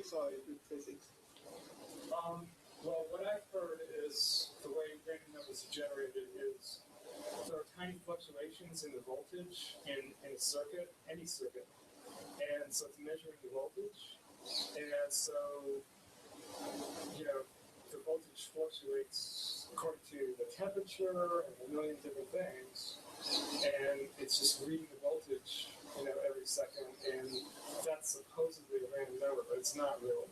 mathematics or is it physics? Well, what I've heard is the way random numbers are generated is there are tiny fluctuations in the voltage in a circuit, any circuit, and so it's measuring the voltage, and so the voltage fluctuates according to the temperature and a million different things, and it's just reading the voltage, every second, and that's supposedly a random number, but it's not really.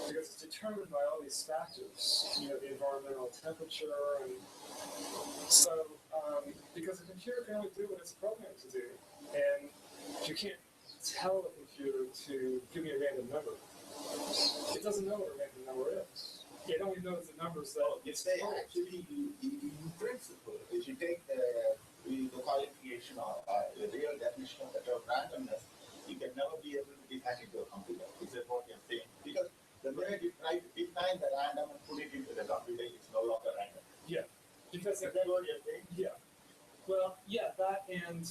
Because it's determined by all these factors, the environmental temperature, and so because the computer can only do what it's programmed to do, and you can't tell the computer to give me a random number. It doesn't know what a random number is. It only knows the numbers that it's there. Actually, in principle, if you take the qualification or the real definition of the term randomness, you can never be able to define it to a computer. Is that what you're saying? Because the minute you try to define the random and put it into the computer, it's no longer random. Yeah. Because is that what you're saying? Yeah. Well, yeah, that and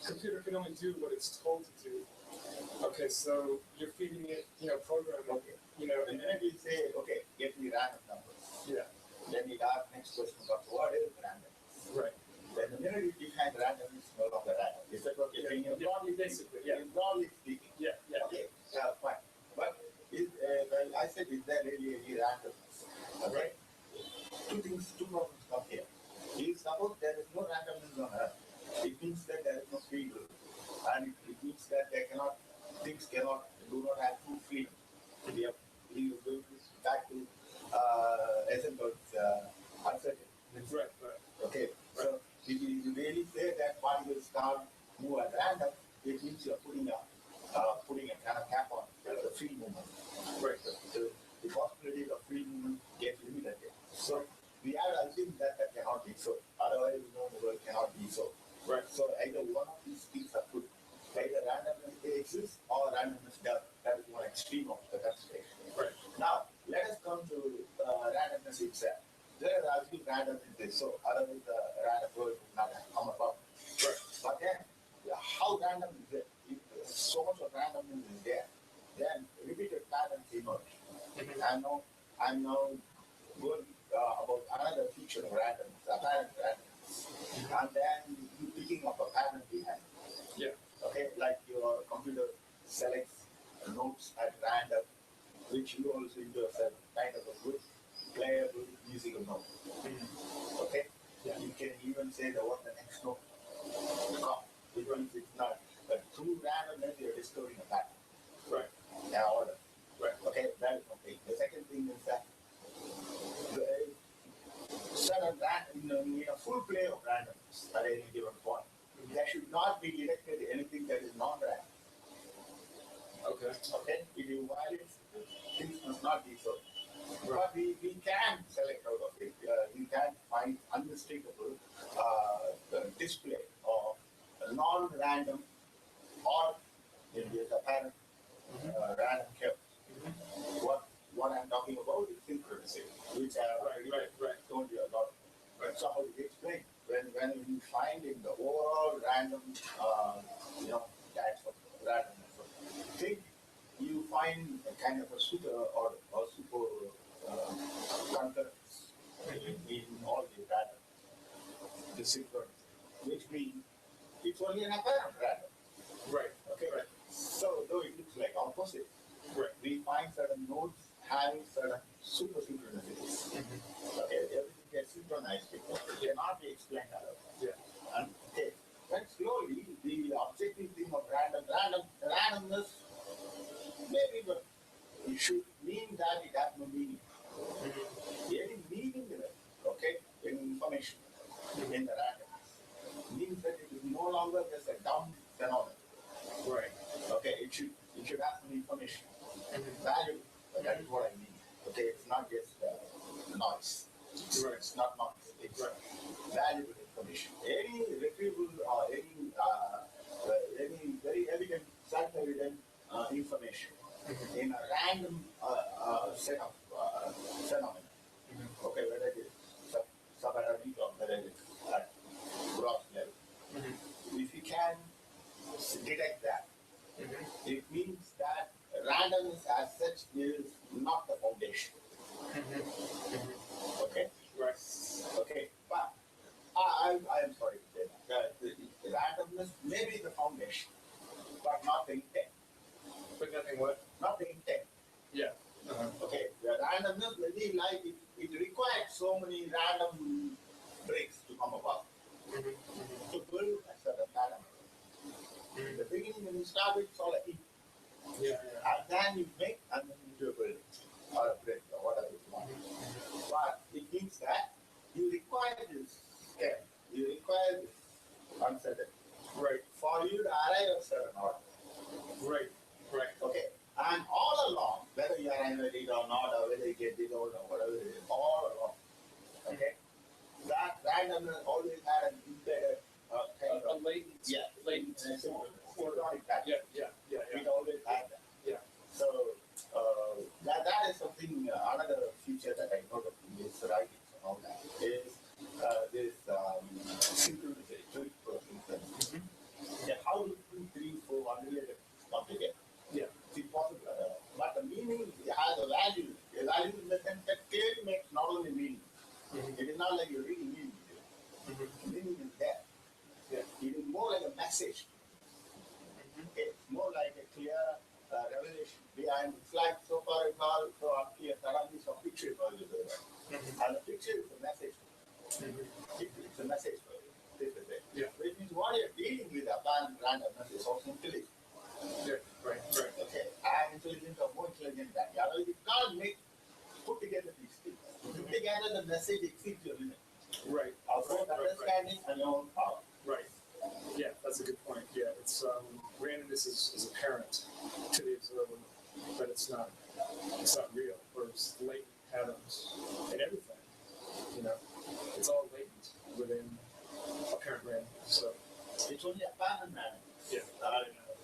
computer can only do what it's told to do. Okay, so you're feeding it, programming. Okay. The minute you say, okay, get me random numbers. Yeah. Then you ask next question about what is random? Right. Then the minute you define random, it's no longer random. Is that what you're saying? Broadly, basically, yeah. Broadly speaking. Yeah. Okay. Fine. But I said, is there really any randomness? Okay. Right. Two problems come here. If suppose there is no randomness on Earth, it means that there is no free will, and it means that things do not have true freedom. We go back to Heisenberg's uncertainty. Right. Okay. So if you really say that one will start move at random, it means you're putting a kind of cap on the free movement. Right. So the possibility of free movement gets limited. So we have assumed that cannot be so. Otherwise, the world cannot be so. Right. So either one of these things are good. Either randomness exists or randomness doesn't. That is one extreme of the consideration. Right. Now, let us come to randomness itself. Let us assume randomness is so. Otherwise, the random world would not have come about. Right. But then, how random is it? If so much of randomness is there, then repeated patterns emerge. Mm-hmm. I'm now going about another feature of randomness, apparent randomness. Mm-hmm. And then you picking up a pattern behind. Yeah. Okay, like your computer selects notes at random, which you also do as a kind of a good playable musical note. Mm-hmm. Okay? Yeah. You can even say what the next note comes, which means it's not. But through randomness, you're discovering a pattern. Right. Now, order. Right. Okay, that is one thing. The second thing is that in a full play of randomness at any given point, there should not be detected anything that is non-random. Okay. Okay? If you violate, things must not be so. Right. But we can select out of it. We can find unmistakable display of non-random or in the apparent random chaos. Mm-hmm. What I'm talking about is synchronicity, which I already told you about. Right. So how do you explain? When you find in the overall random, types of randomness, think you find a kind of a super or super concurrence in all the random, the synchronicity, which means it's only an apparent random. Right. Okay. Right. So though it looks like opposite, right. We find certain nodes having certain super synchronicities. Mm-hmm. Okay, everything gets synchronized because it cannot be explained otherwise. Yeah. And okay, then slowly the objective thing of randomness maybe, but it should mean that it has no meaning. Mm-hmm. Any meaning in it, okay, in information, in the randomness, means that it is no longer just a dumb phenomenon. Right. Okay, it should have some information. Mm-hmm. Value, that is what I mean. Okay, it's not just noise. Right. It's not noise. It's valuable information. Any retrieval or any very evident, self-evident information in a random set of phenomena. Mm-hmm. Okay, whether it is subatomic or whether it is at gross level. Mm-hmm. If you can detect that, it means that randomness as such is not the foundation. Okay? Right. Okay, but I'm sorry to say that. The randomness may be the foundation, but not the intent. But nothing what? Not the intent. Yeah. Okay, the randomness may be like it required so many random breaks to come about to build a certain pattern. In the beginning, when you start with, it's all a heap. Yeah. And then you make and then you do a building or a break or whatever you want. But it means that you require this step, you require this uncertainty. Right. For you to arrive at a certain order. Right. Okay. And all along, whether you arrive at it or not, or whether you get it or whatever it is, all along. Okay. That randomness always had an embedded kind A of latent. yeah. Latent. Photonic pattern. Yeah. It always had that. Yeah. So that is something another feature that I noticed in this writing and all that is this synchronicity, synchronicity. Yeah, how do 2, 3, 4 unrelated come together? Yeah. It's impossible. But the meaning has a value. A value in the sense that clearly makes not only meaning. It is not like you're reading meaning. Meaning is there. Yeah. It is more like a message. It's more like a clear revelation behind. It's like so far it's all so unclear. Suddenly some picture for you there. And the picture is a message. It's a message for you. This is it. Yeah. Which means what you're dealing with apparent randomness is also intelligent. Yeah. Right. Okay. I'm intelligent or more intelligent than the other. You can't put together these things. Put together the message exceeds your limit. Right. Of both understanding and your own power. Right. Yeah, that's a good point. Yeah, it's randomness is apparent to the observer, but it's not real. Whereas latent patterns in everything, it's all latent within apparent randomness. So it's only apparent randomness. Yeah.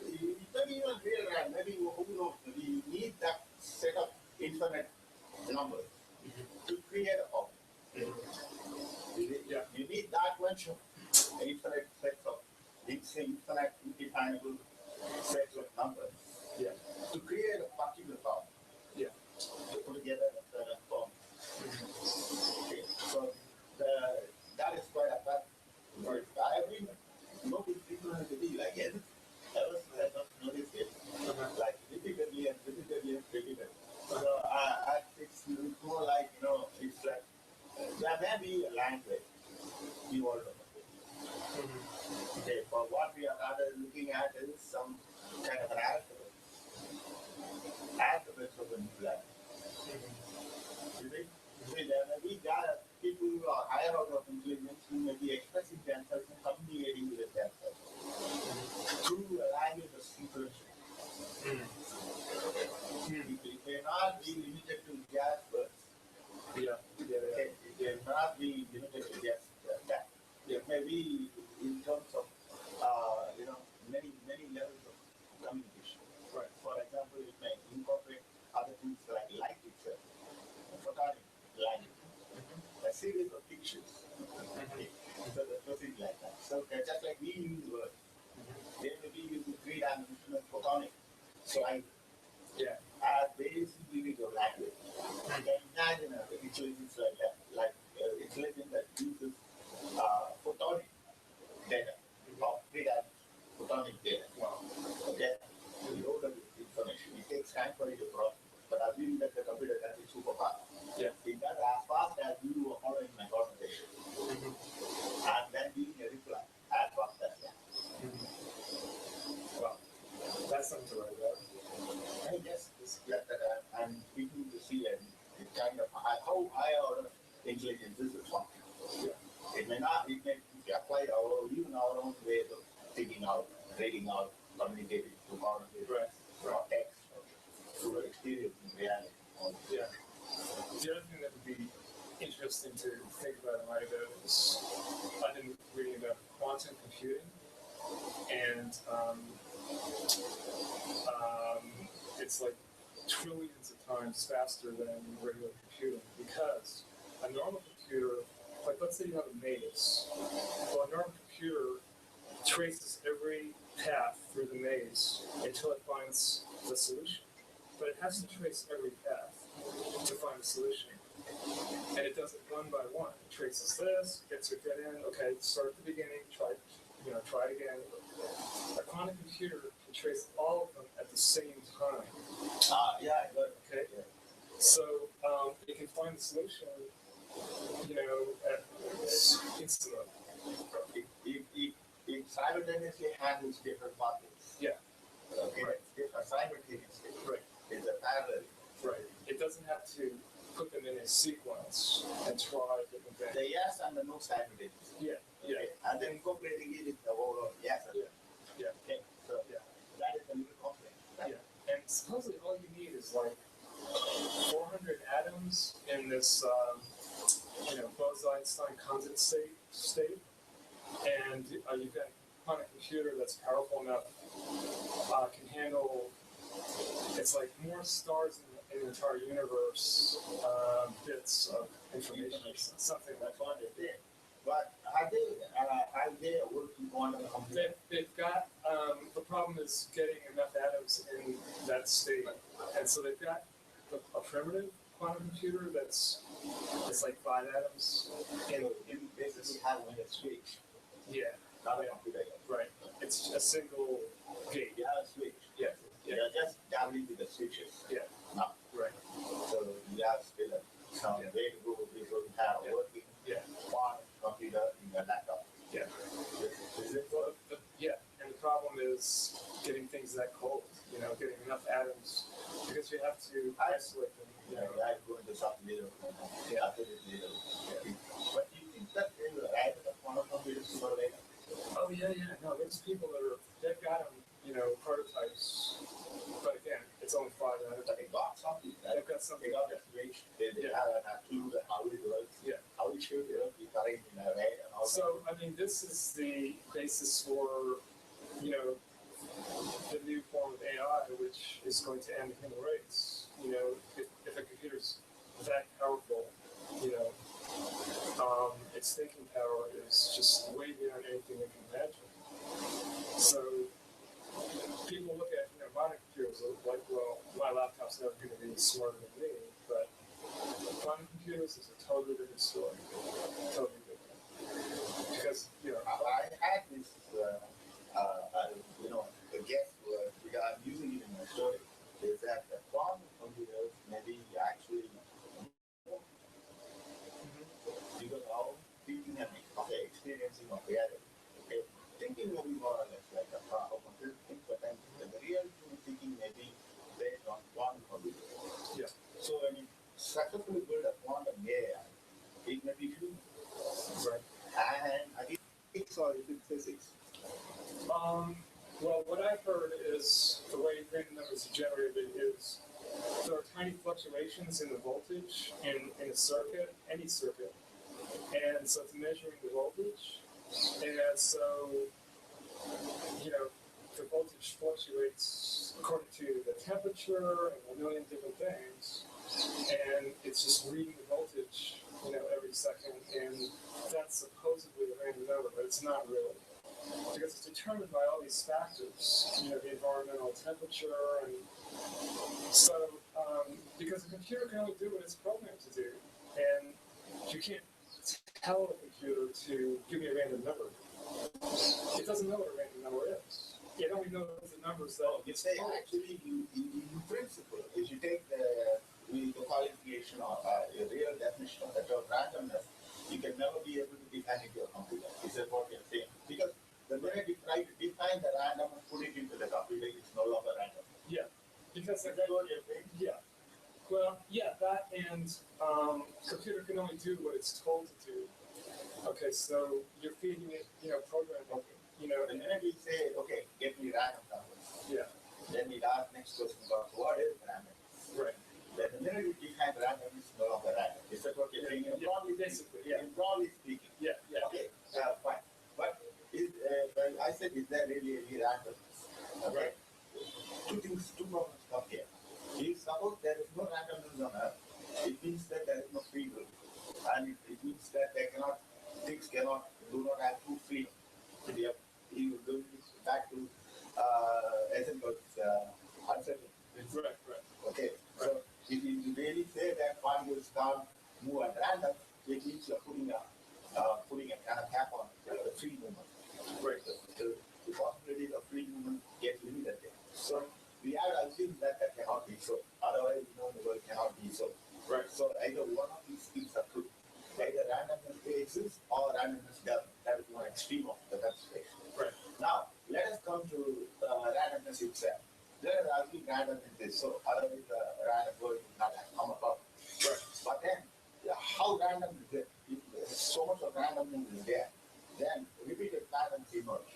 It's not even real random. Maybe who knows? Maybe you need that set of infinite numbers to create a problem. Yeah. You need that much infinite sets of infinite, indefinable sets of numbers to create a particular problem. Yeah. To put together a certain form. Okay. So that is quite apparent. Right. I have been noticing synchronicity like it. I was noticed it like repeatedly. So it's more like it's like there may be a language you all know. Okay, for what we are rather looking at is some kind of an alphabet. Alphabet of a new language. You see, there may be people who are higher order of intelligence who may be expressing themselves and communicating with themselves through a language of synchronicity. It may not be limited to just words. Yeah. Okay, it may not be limited to just that. It may be in terms of many levels of communication. Right. For example, it may incorporate other things like light itself, photonic light, a series of pictures. So there's nothing like that. So just like we use words, they may be using 3-dimensional photonic slide. Yeah. Basically with your language. You can imagine an intelligence like that, like intelligence that uses photonic data, or 3-dimensional photonic data. Wow. Okay? You load up information. It takes time for you to process. But assuming that the computer can be super fast. Yeah. It does as fast as you are following my conversation. And then giving a reply as fast as that. Wow. That's something to write about. I guess it's like that I'm beginning to see and it kind of how higher order intelligence is functional. Yeah. It may apply even our own ways of thinking out, reading out, communicating through conversation, through text, through experience in reality. Yeah. The other thing that would be interesting to think about and write about is I've been reading about quantum computing, and it's like trillions of times faster than regular computing because a normal computer, like let's say you have a maze, well, a normal computer traces every path through the maze until it finds the solution. but it has to trace every path to find a solution. And it does it one by one. It traces this, gets your dead end. Okay, start at the beginning, try it again. A quantum computer can trace all of them at the same time. Yeah, I got it. Okay, Yeah. so it can find the solution, at instantly. It simultaneously handles different markets. Yeah. Okay, Right. different simultaneously. Right. It's a parallel. Right. It doesn't have to put them in a sequence and try different things. The yes and the no simultaneously. Yeah. Yeah. Okay. And then incorporating it into the overall yes and Yeah. Yeah. okay. So Yeah. that is a little complex. Right? Yeah. And supposedly all you need is like 400 atoms in this, Bose-Einstein constant state, and you've got a quantum computer that's powerful enough, can handle. It's like more stars in the entire universe, bits of information, something like That's what they say. But are they working on the computer? They've got, the problem is getting enough atoms in that state. And so they've got a primitive quantum computer it's like 5 atoms. You basically have a switch, Yeah, not a computer. right. It's a single gate. You have a switch. Yeah, You are just dabbling with the switches. yeah, Now, right. so you have still some Yeah. way to go before you have a working Yeah, quantum computer in your laptop. yeah. Is it? Well, and the problem is getting things that cold, getting enough atoms, because you have to isolate them. I go into something later. Yeah. After this later. Yeah. But you think that they will write the quantum computer sooner or later? Oh yeah. No, there's people they've got them, prototypes, but again, it's only 5 atoms. But they got something. They've got something. They got the switch. They Yeah. have a clue that how it works. Yeah. How it should work. You correct in a way and all that. So, this is the basis for, the new form of AI, which is going to end the human race. If a computer's that powerful, its thinking power is just way beyond anything you can imagine. So, people look at, modern computers like, well, my laptop's never going to be smarter than me, but quantum computers is a totally different story. Totally different. Because, I had this, the guess word, because I'm using it in my story, is that the quantum computers maybe actually because our thinking and experiencing of reality. Okay, thinking will be more or less like a computer thing, but then the real thinking may be based on quantum computers. Yeah. So when you successfully build a quantum AI, it may be true. right. And again, it's or is it physics? Well, what I've heard is the way random numbers are generated is there are tiny fluctuations in the voltage in a circuit, any circuit, and so it's measuring the voltage, and so the voltage fluctuates according to the temperature and a million different things, and it's just reading the voltage, every second, and that's supposedly a random number, but it's not really. Because it's determined by all these factors, the environmental temperature, and so, because the computer can only do what it's programmed to do, and you can't tell the computer to give me a random number. It doesn't know what a random number is. It only knows the numbers that You say actually, in principle, if you take the qualification of a real definition of the term randomness, you can never be able to define it to a computer. Is that what you're saying? Because the minute you try to define the random and put it into the computer, it's no longer random. Yeah, because Is that what you're saying? yeah. Well, yeah, that and computer can only do what it's told to do. Okay, so you're feeding it, programming, The minute you say, okay, get me random numbers, yeah, then it asks next question about what is random. right. Then the minute you define random, it's no longer random. Is that what you're saying? Yeah, basically, yeah. Broadly speaking. Yeah. Okay, fine. But I said, is there really any randomness? Okay. Two problems come here. If suppose there is no randomness on Earth, it means that there is no free will. And it means that things do not have true freedom. You will go back to Heisenberg's uncertainty. Right. random, it means you're putting a kind of cap on the free movement. Right. The possibility of free movement gets limited there. So we have to assume that cannot be so. Otherwise, the world cannot be so. Right. So either one of these things are true. Either randomness exists or randomness doesn't. That is one extreme of the consideration. Right. Now, let us come to randomness itself. Let us assume randomness is so. Otherwise, the random world would not have come about. Right. But then, how random is it? If so much of randomness is there, then repeated patterns emerge.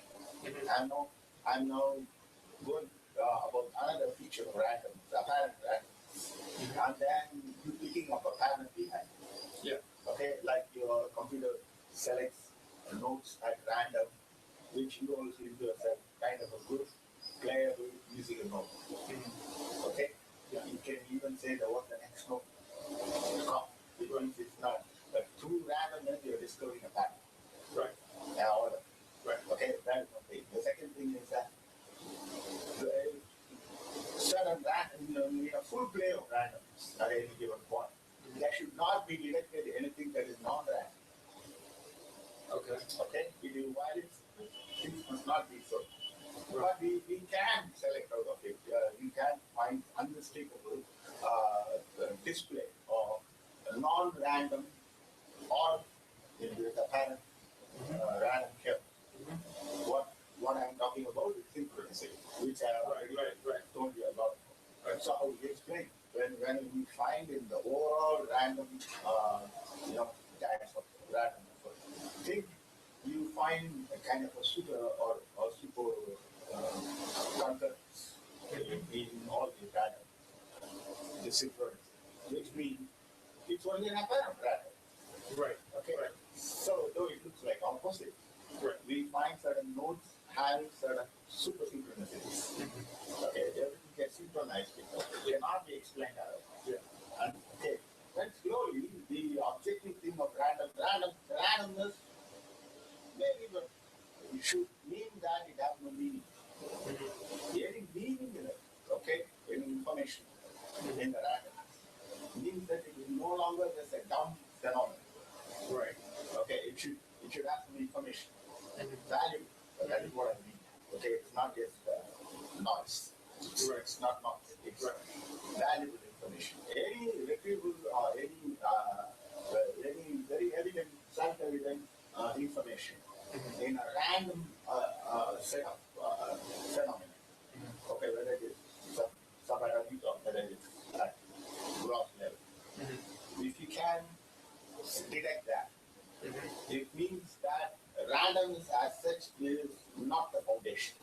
I'm now going about another feature of randomness, apparent randomness. And then you picking up a pattern behind. Yeah. Okay, like your computer selects notes at random, which you also use as a kind of a good playable musical note. Okay? Yeah. You can even say that what the next note will come, because it's not. But through randomness, you're discovering a pattern. Right. Order. Right. Okay, that is one thing. The second thing is that certain random, a full play of randomness at any given point. There should not be detected anything that is non-random. Okay. Okay? It is valid. Things must not be so. But we can select out of it. We can find unmistakable display of non-random or in this apparent random here. What I'm talking about is synchronicity, which I have already told you about. So how we explain when we find in the overall random types of random thing, you find a kind of a super or super concurrence in all the random, the synchronicity, which means it's only an apparent random. Right. Okay. Right. So though it looks like opposite, Right. we find certain nodes having certain super synchronicities. Okay, everything gets synchronized because it cannot be explained otherwise. Yeah. And okay, then slowly the objective thing of randomness maybe, but it should mean that it has no meaning. Any meaning in it, okay, any information in the randomness means that it is no longer just a dumb phenomenon. Right. Okay, it should have some information. Value, that is what I mean. Okay, it's not just noise. Right. It's not noise. It's valuable information. Any retrieval or any very evident, self-evident information in a random set of phenomena. Okay, whether it is subatomic or whether it is at gross level. If you can detect that, it means that randomness as such is not the foundation.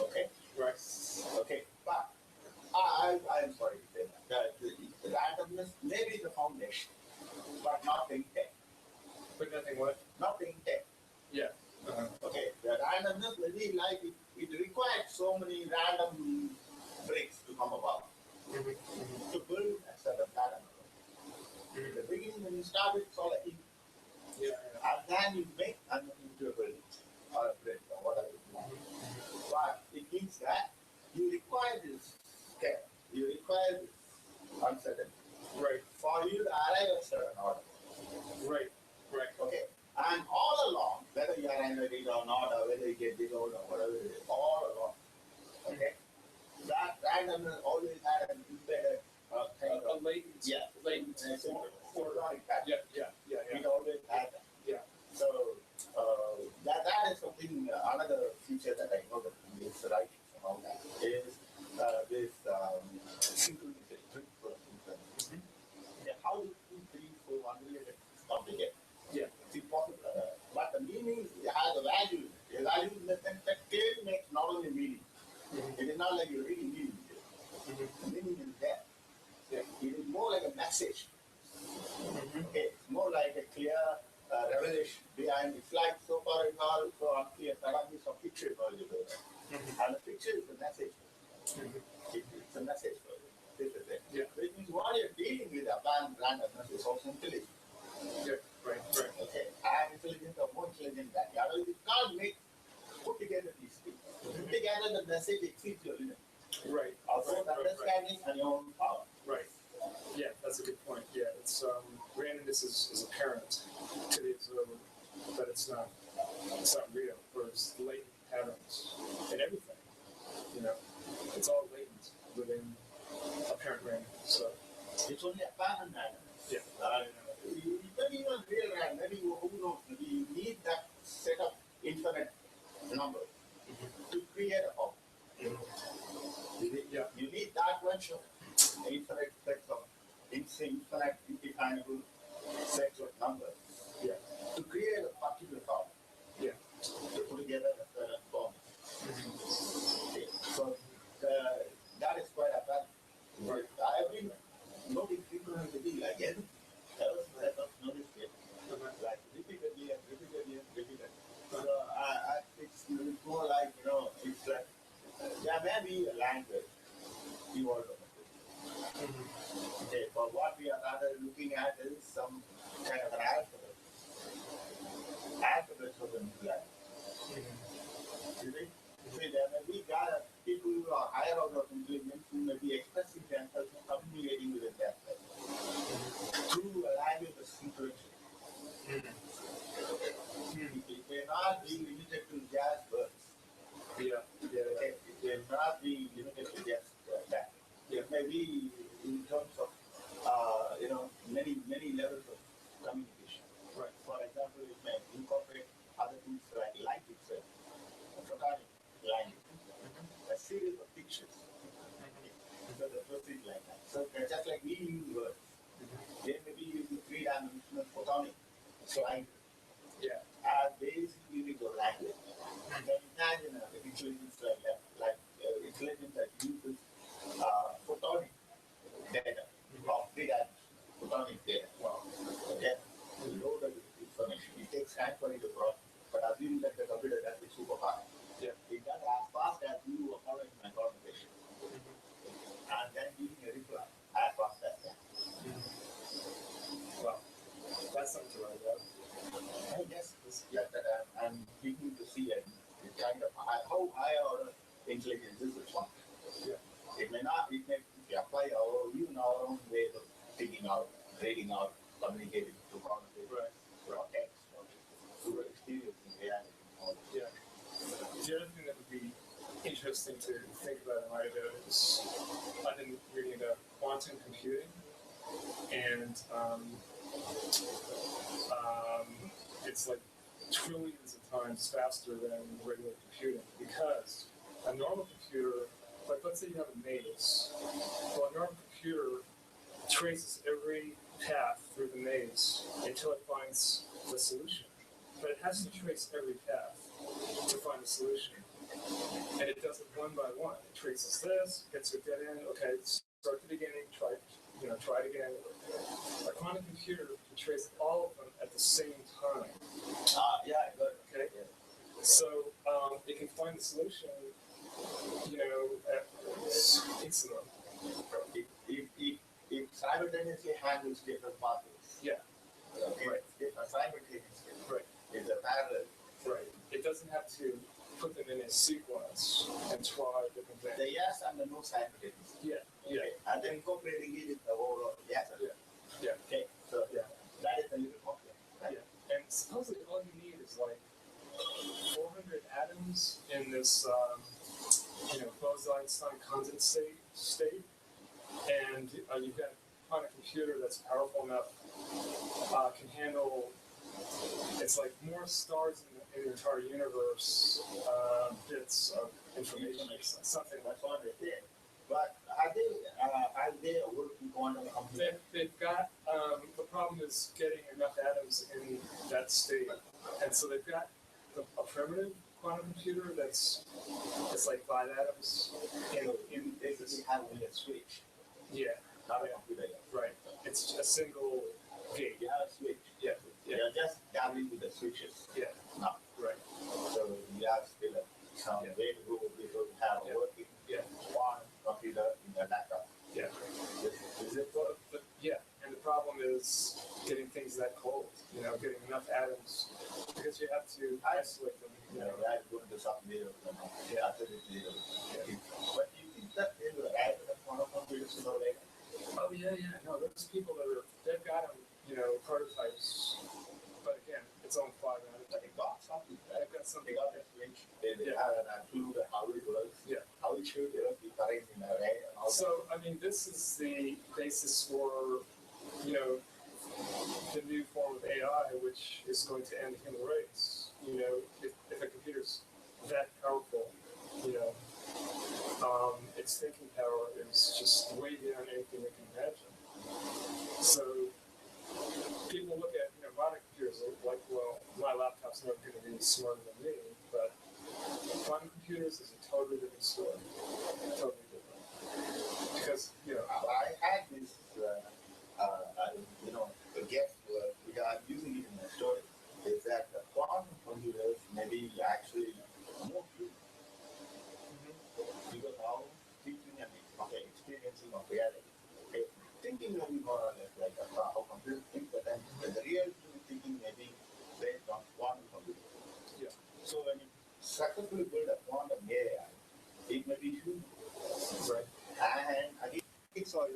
Okay? Right. Okay, but I'm sorry to say that. The randomness may be the foundation, but not the intent. But nothing what? Not the intent. Yeah. Okay, the randomness may be like it requires so many random breaks to come about to build a certain pattern. In the beginning, when you start, it's all a heap. Yeah. And then you make and into a building or a bridge or whatever you want. But it means that you require this care, you require this uncertainty. Right. For you to arrive at a certain order. Right. Right. Okay. And all along, whether you arrive at it or not, or whether you get it or whatever it is, all along. Okay. That randomness always had an embedded kind A of latent. yeah. Latent. Photonic pattern. Yeah. It always had that. Yeah. So that is something, another feature that I know that is right and all that is this synchronicity. Yeah, how do 2, 3, 4 unrelated come together? Yeah. It's impossible. But the meaning has a value. A value in the sense that clearly makes not only meaning. It is not like you're reading meaning. The meaning is there. Yeah. It is more like a message. Okay, it's more like a clear revelation behind. It's like so far it's all so unclear. Suddenly some picture emerges. And the picture is the message. It's a message for you. This is it. Yeah. Which means what you're dealing with apparent randomness is also intelligent. Yeah. Right. Okay, I am intelligent or more intelligent than you. Otherwise, you can't put together these things. Put together the message exceeds your limit. Right. Of both understanding and your own power. Right. Yeah, that's a good point. Yeah, it's randomness is apparent to the observer, but it's not real. Whereas latent patterns in everything, it's all latent within apparent randomness. So it's only apparent random. yeah. Maybe even real random. Maybe who knows? Maybe you need that set of infinite numbers to create a problem. You need that much of infinite sets of infinite indefinable sets of numbers to create a particular problem. To put together a problem. Okay. So that is quite apparent. Right. I have been noting frequently again. I was noticed it. Like repeatedly. So it's more like, it's like there may be a language evolved over it. Okay, but what we are rather looking at is some kind of an alphabet. Alphabets of the new language. You see, there may be people who are higher order of intelligence who may be expressing themselves and communicating with themselves through a language of synchronicity. It may not be limited to just words. It may not be limited to just that. It may be in terms of many levels of communication. Right. For example, it may incorporate other things like light itself, a photonic language, a series of pictures. So the proceed like that. So just like we use words, they may be using three-dimensional photonic language. As basic unit of language. You can imagine intelligence like that, intelligence that uses photonic data, of three-dimensional photonic data. Okay? Load of information. It takes time for it to process. But assuming that the computer does it super fast. It does as fast as you are following my conversation. And then giving a reply as fast as that. Wow. That's something to write about. I guess I'm beginning to see a kind of how higher order intelligence is responsible. It may apply even our own way of thinking out, reading out, communicating to conversation, or text, or through experiencing reality. The other thing that would be interesting to think about in my idea is I've been reading about quantum computing, and it's like trillions of times faster than regular computing, because a normal computer, like let's say you have a maze, well, a normal computer traces every path through the maze until it finds the solution. But it has to trace every path to find the solution. And it does it one by one. It traces this, gets to a dead end, okay, start at the beginning, try it again. A quantum computer can trace all of them at the same time. Okay? So it can find the solution, instantly. It simultaneously handles different pathways. Okay. Right. Different simultaneously. Right. It's a parallel. Right. It doesn't have to put them in a sequence and try different things. The yes and the no simultaneously. Okay. And then incorporating it in the overall yes and no. Okay. So that is a little complex. Right? And supposedly all you need is like 400 atoms in this, Bose-Einstein condensate state, and you've got a quantum computer that's powerful enough, can handle. It's like more stars in the entire universe, bits of information, something like That's what they did. But are they working quantum computing? They've got, the problem is getting enough atoms in that state. And so they've got a primitive quantum computer it's like 5 atoms in Basically having a switch. Not a computer yet. Right. It's a single gate. You have a switch. You're just dabbling with the switches. No. Right. So you have still some way to go before you have a working quantum computer in the laptop. Is it so? But and the problem is getting things that cold, getting enough atoms, because you have to isolate them. Rather going to some zero. Absolutely zero. But you think that they will add the quantum computers sooner or later? Oh no, those people they've got absolute how it works, Yeah. how it should be correct in a way. And all So, I mean, this is the basis for, you know, the new form of AI, which is going to end the human race. You know, if a computer's that powerful, you know, its thinking power is just way beyond anything we can imagine. So people look at, you know, modern computers like, well, my laptop's never going to be smarter than me, but quantum computers is a totally different story. Totally different. Because, you know, I had this, the guess we are using it in the story is that the quantum computers may be actually more human because now thinking and experiencing of reality. Okay, thinking may be more or less like how computers think, but then the real thinking may be based on quantum computers. Yeah. So when you successfully build a quantum AI, it may be human. Right. And again, Sorry,